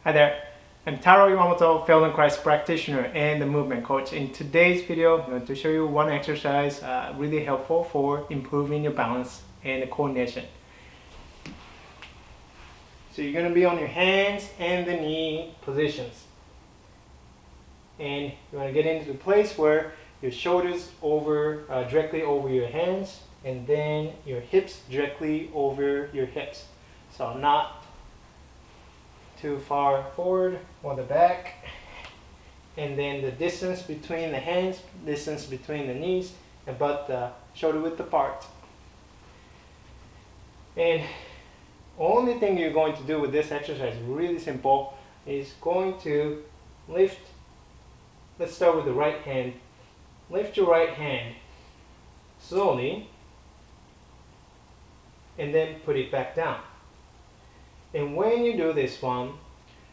Hi there, I'm Taro Iwamoto, Feldenkrais practitioner and the movement coach. In today's video, I'm going to show you one exercise really helpful for improving your balance and coordination. So you're going to be on your hands and the knee positions. And you want to get into the place where your shoulders directly over your hands, and then your hips directly over your hips. So not too far forward or the back, and then the distance between the hands, distance between the knees, about the shoulder width apart. And only thing you're going to do with this exercise, really simple, is going to lift. Let's start with the right hand. Lift your right hand slowly and then put it back down. And when you do this one,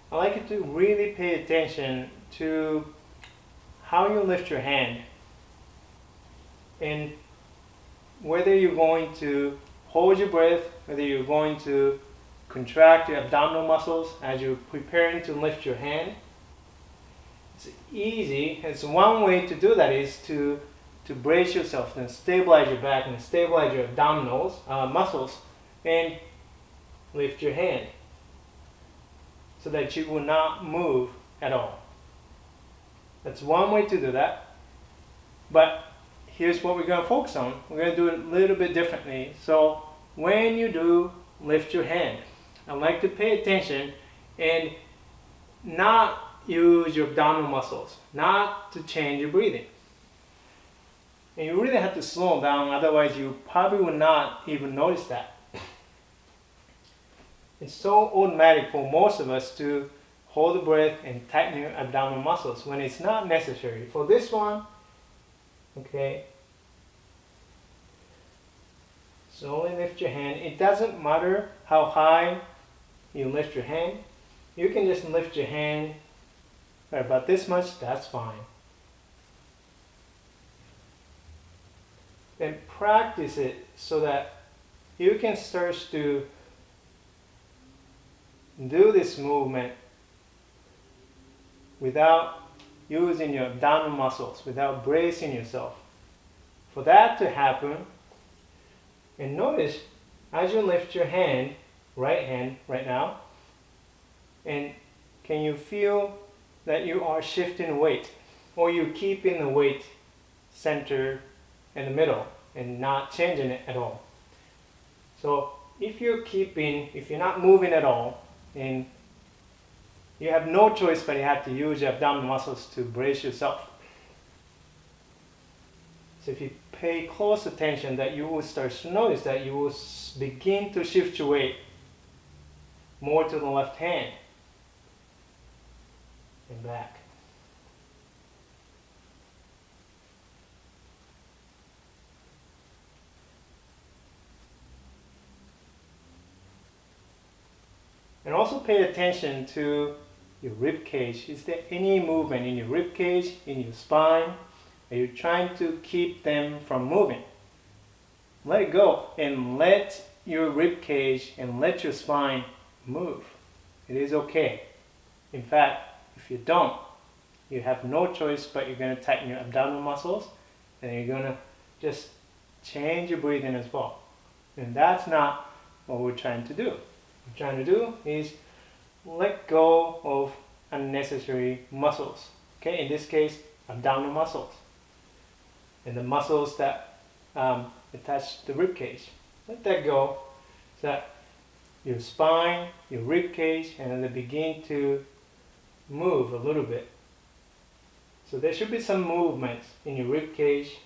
I like you to really pay attention to how you lift your hand and whether you're going to hold your breath, whether you're going to contract your abdominal muscles as you're preparing to lift your hand. It's easy. It's one way to do that is to brace yourself and stabilize your back and stabilize your abdominals muscles and lift your hand so that you will not move at all. That's one way to do that. But here's what we're going to focus on. We're going to do it a little bit differently. So when you do lift your hand, I like to pay attention and not use your abdominal muscles, not to change your breathing. And you really have to slow down, otherwise you probably will not even notice that. It's so automatic for most of us to hold the breath and tighten your abdominal muscles when it's not necessary. For this one, okay, slowly lift your hand. It doesn't matter how high you lift your hand. You can just lift your hand right about this much, that's fine. Then practice it so that you can start to do this movement without using your abdominal muscles, without bracing yourself. For that to happen, and notice as you lift your hand right now, and can you feel that you are shifting weight, or you keeping the weight center in the middle and not changing it at all? So if you're not moving at all, and you have no choice but you have to use your abdominal muscles to brace yourself. So if you pay close attention, that you will start to notice that you will begin to shift your weight more to the left hand and back. And also pay attention to your rib cage. Is there any movement in your rib cage, in your spine? Are you trying to keep them from moving? Let it go and let your rib cage and let your spine move. It is okay. In fact, if you don't, you have no choice but you're going to tighten your abdominal muscles, and you're going to just change your breathing as well. And that's not what we're trying to do. What we're trying to do is let go of unnecessary muscles. Okay, in this case, abdominal muscles and the muscles that attach the rib cage. Let that go so that your spine, your rib cage, and then they begin to move a little bit. So there should be some movement in your rib cage.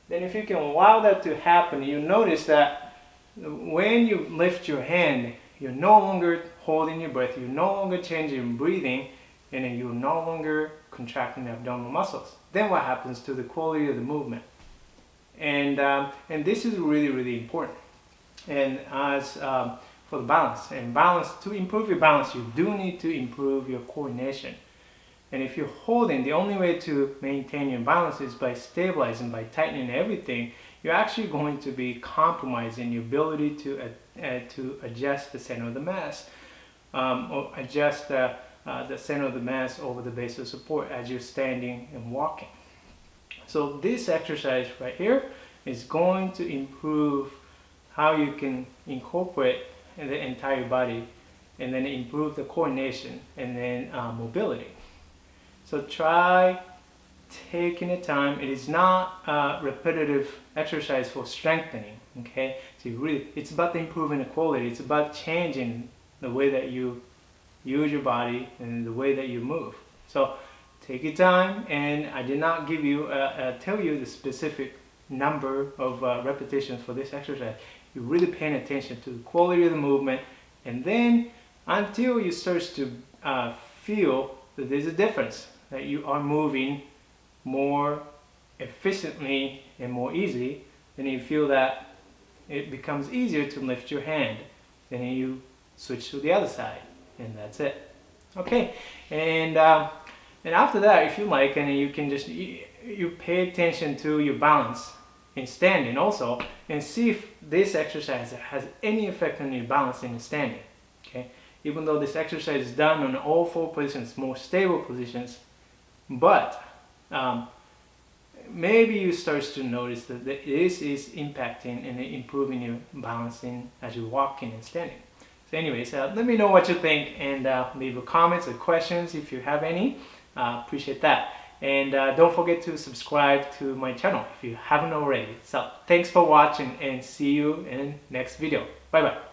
Then if you can allow that to happen, you notice that when you lift your hand, you're no longer holding your breath, you're no longer changing your breathing, and then you're no longer contracting the abdominal muscles. Then what happens to the quality of the movement? And this is really, really important. And as for the balance, to improve your balance, you do need to improve your coordination. And if you're holding, the only way to maintain your balance is by stabilizing, by tightening everything. you're actually going to be compromising your ability to adjust the center of the mass, or adjust the center of the mass over the base of support as you're standing and walking. So this exercise right here is going to improve how you can incorporate the entire body, and then improve the coordination and then mobility. So try taking the time. It is not a repetitive exercise for strengthening, okay? So it's about improving the quality. It's about changing the way that you use your body and the way that you move. So take your time, and I did not give you tell you the specific number of repetitions for this exercise. You're really paying attention to the quality of the movement, and then until you start to feel that there's a difference, that you are moving more efficiently and more easily, then you feel that it becomes easier to lift your hand. Then you switch to the other side, and that's it. Okay, and after that, if you like, and you can just you pay attention to your balance in standing also, and see if this exercise has any effect on your balance in standing. Okay, even though this exercise is done on all four positions, more stable positions, but maybe you start to notice that this is impacting and improving your balancing as you're walking and standing. So anyways, let me know what you think, and leave comments or questions if you have any. Appreciate that. And don't forget to subscribe to my channel if you haven't already. So thanks for watching, and see you in next video. Bye bye.